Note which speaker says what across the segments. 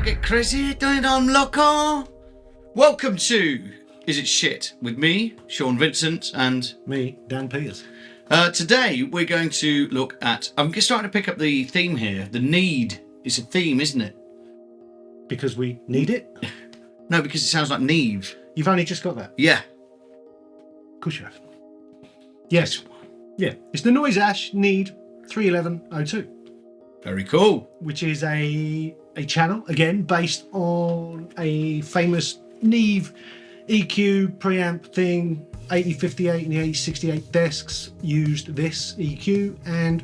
Speaker 1: get crazy, don't I'm loco. Welcome to Is It Shit? With me, Sean Vincent, and
Speaker 2: me, Dan Peters.
Speaker 1: Today we're going to look at, I'm just starting to pick up the theme here. The need is a theme, isn't it?
Speaker 2: Because we need it?
Speaker 1: No, because it sounds like Neve.
Speaker 2: You've only just got that?
Speaker 1: Yeah.
Speaker 2: Of course you have. Yes. Yeah. It's the Noiseash Need 31102.
Speaker 1: Very cool.
Speaker 2: Which is a channel, again, based on a famous Neve EQ preamp thing. 8058 and the 8068 desks used this EQ, and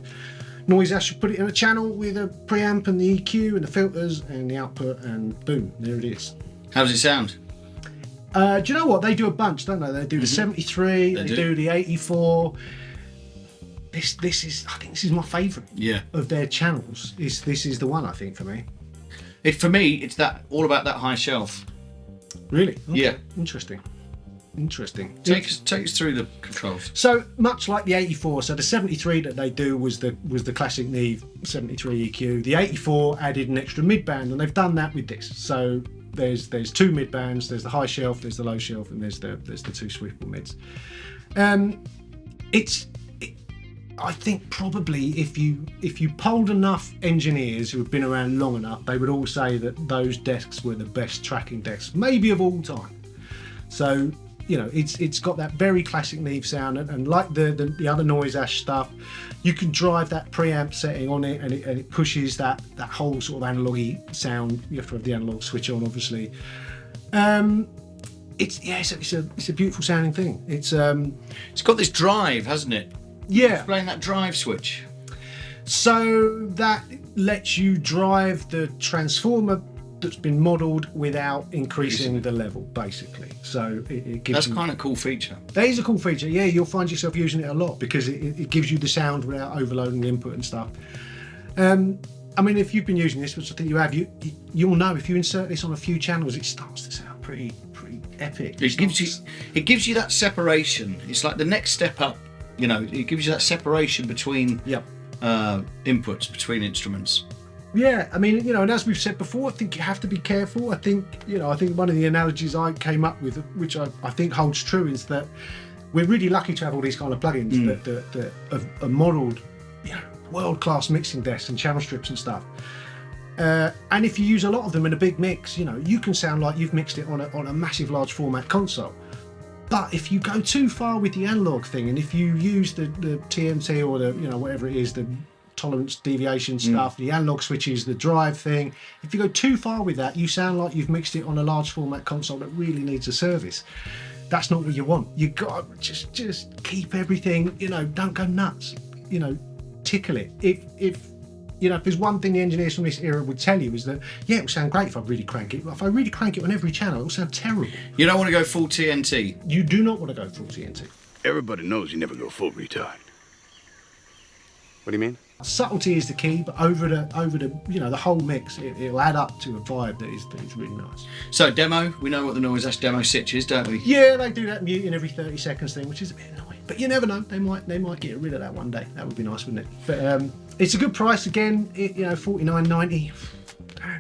Speaker 2: Noiseash put it in a channel with a preamp and the EQ and the filters and the output, and boom, there it is.
Speaker 1: How does it sound?
Speaker 2: Do you know what? They do a bunch, don't they? They do the 73, they do the 84. This is, I think this is my favourite of their channels. This is the one, I think, for me.
Speaker 1: For me, it's that all about that high shelf.
Speaker 2: Really? Okay.
Speaker 1: Yeah.
Speaker 2: Interesting.
Speaker 1: Take us through the controls.
Speaker 2: So much like the 84, so the 73 that they do was the classic Neve 73 EQ. The 84 added an extra mid band, and they've done that with this. So there's two mid bands. There's the high shelf, there's the low shelf, and there's the two swivel mids. I think probably if you polled enough engineers who have been around long enough, they would all say that those desks were the best tracking desks, maybe of all time. So, you know, it's got that very classic Neve sound, and like the other Noiseash stuff, you can drive that preamp setting on it, and it pushes that whole sort of analogy sound. You have to have the analog switch on, obviously. It's a beautiful sounding thing. It's
Speaker 1: got this drive, hasn't it?
Speaker 2: Yeah.
Speaker 1: Explain that drive switch.
Speaker 2: So that lets you drive the transformer that's been modelled without increasing the level, basically. So it gives.
Speaker 1: That's kind of a cool feature.
Speaker 2: That is a cool feature. Yeah, you'll find yourself using it a lot because it gives you the sound without overloading the input and stuff. I mean, if you've been using this, which I think you have, you'll know if you insert this on a few channels, it starts to sound pretty epic.
Speaker 1: It gives you that separation. It's like the next step up. You know, it gives you that separation between inputs, between instruments.
Speaker 2: Yeah, I mean, you know, and as we've said before, I think you have to be careful. I think one of the analogies I came up with, which I think holds true, is that we're really lucky to have all these kind of plugins that are modelled, you know, world-class mixing desks and channel strips and stuff. And if you use a lot of them in a big mix, you know, you can sound like you've mixed it on a massive, large format console. But if you go too far with the analog thing, and if you use the TMT or the, you know, whatever it is, the tolerance deviation stuff, the analog switches, the drive thing, if you go too far with that, you sound like you've mixed it on a large format console that really needs a service. That's not what you want. You got to just keep everything, you know, don't go nuts, you know, tickle it. If you know, if there's one thing the engineers from this era would tell you is that, yeah, it will sound great if I really crank it, but if I really crank it on every channel, it will sound terrible.
Speaker 1: You don't want to go full TNT.
Speaker 2: You do not want to go full TNT.
Speaker 3: Everybody knows you never go full retard. What do you mean?
Speaker 2: Subtlety is the key, but over the you know, the whole mix, it'll add up to a vibe that is really nice.
Speaker 1: So demo, we know what the Noiseash demo sitch is, don't we?
Speaker 2: Yeah, they do that muting every 30 seconds thing, which is a bit annoying. But you never know, they might get rid of that one day. That would be nice, wouldn't it? But it's a good price again. You know, $49.90.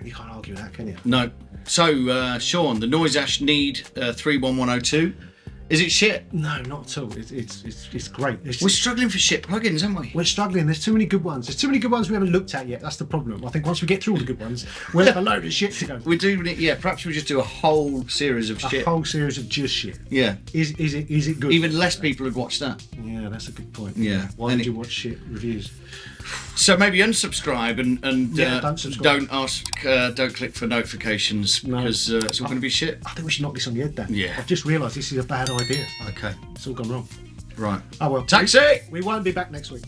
Speaker 2: You can't argue with that, can you?
Speaker 1: No. So Sean, the Noiseash Need 31102. Is it shit?
Speaker 2: No, not at all. It's great.
Speaker 1: We're struggling for shit plugins, aren't we?
Speaker 2: We're struggling. There's too many good ones. There's too many good ones we haven't looked at yet. That's the problem. I think once we get through all the good ones, we'll have a load of shit to go.
Speaker 1: We do. Yeah. Perhaps we just do a whole series of shit.
Speaker 2: A whole series of just shit.
Speaker 1: Yeah.
Speaker 2: Is it good?
Speaker 1: Even less people would watch that.
Speaker 2: Yeah, that's a good point.
Speaker 1: Yeah.
Speaker 2: Why would you watch shit reviews?
Speaker 1: So maybe unsubscribe and
Speaker 2: don't subscribe.
Speaker 1: Don't click for notifications because it's all going to be shit.
Speaker 2: I think we should knock this on the head, Dan.
Speaker 1: Yeah.
Speaker 2: I've just realised this is a bad idea.
Speaker 1: Okay.
Speaker 2: It's all gone wrong.
Speaker 1: Right.
Speaker 2: Oh well.
Speaker 1: Taxi!
Speaker 2: We won't be back next week.